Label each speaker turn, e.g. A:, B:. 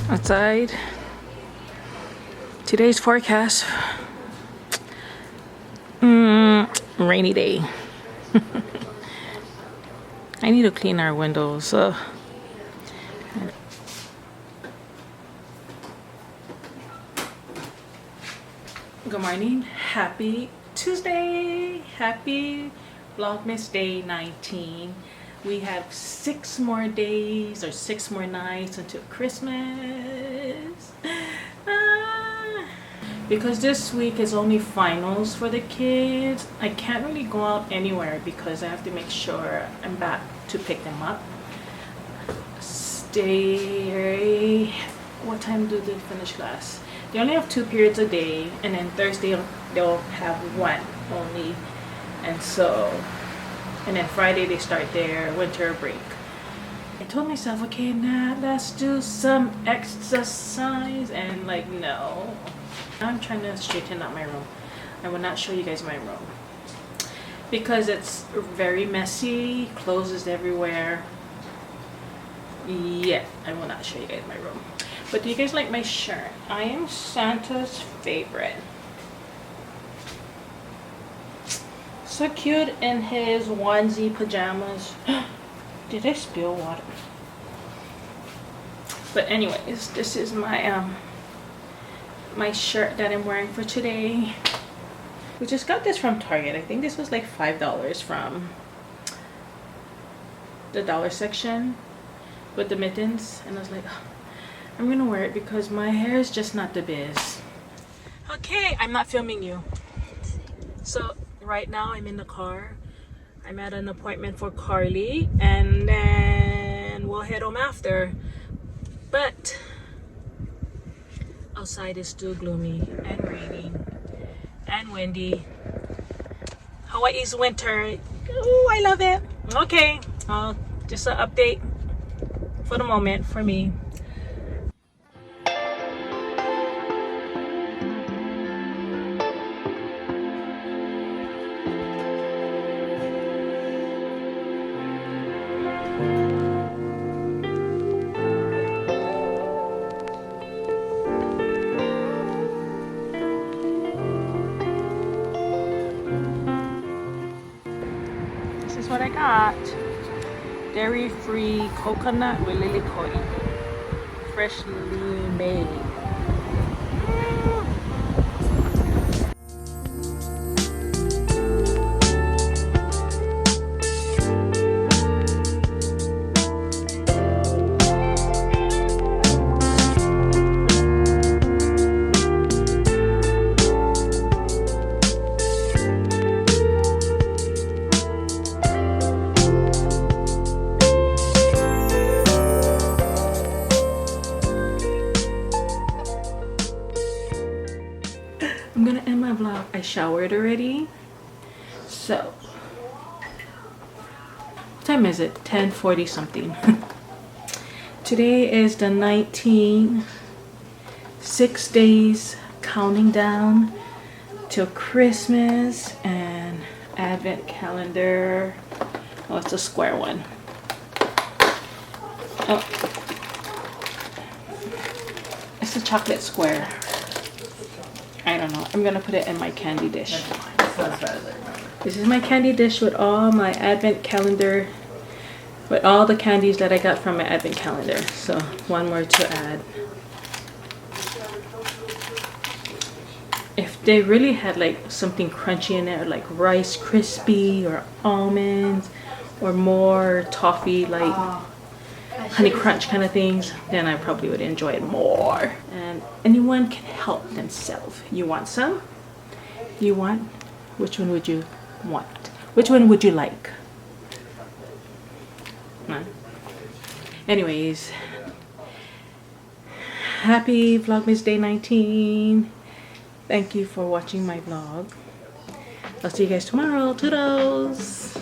A: Outside. Today's forecast. Rainy day. I need to clean our windows. Good morning. Happy Tuesday. Happy Vlogmas Day 19. We have 6 more days or 6 more nights until Christmas. Because this week is only finals for the kids, I can't really go out anywhere because I have to make sure I'm back to pick them up. What time do they finish class? They only have 2 periods a day, and then Thursday they'll have 1 only, and then Friday they start their winter break. I told myself, okay, let's do some exercise, and like, no. I'm trying to straighten out my room. I will not show you guys my room because it's very messy, clothes is everywhere. Yeah, I will not show you guys my room. But do you guys like my shirt? I am Santa's favorite. So cute in his onesie pajamas. Did I spill water? But anyways, this is my my shirt that I'm wearing for today. We just got this from Target. I think this was like $5 from the dollar section with the mittens, and I was like, oh, I'm gonna wear it because my hair is just not the biz. Okay, I'm not filming you. So right now I'm in the car. I'm at an appointment for Carly, and then we'll head home after. But outside is still gloomy and raining and windy. Hawaii's winter. Oh, I love it. Okay, just an update for the moment for me. This is what I got. Dairy-free coconut with lilikoi. Freshly made. I'm gonna end my vlog. I showered already. So, what time is it? 10:40 something. Today is the 19th. 6 days counting down till Christmas and Advent calendar. Oh, it's a square one. Oh, it's a chocolate square. I don't know. I'm gonna put it in my candy dish. This is my candy dish with all my Advent calendar, with all the candies that I got from my Advent calendar. So one more to add. If they really had like something crunchy in there, like Rice Krispie or almonds, or more toffee like Honey Crunch kind of things, then I probably would enjoy it more. And anyone can help themselves. You want some? You want? Which one would you want? Which one would you like? Huh? Anyways, happy Vlogmas Day 19. Thank you for watching my vlog. I'll see you guys tomorrow. Toodles!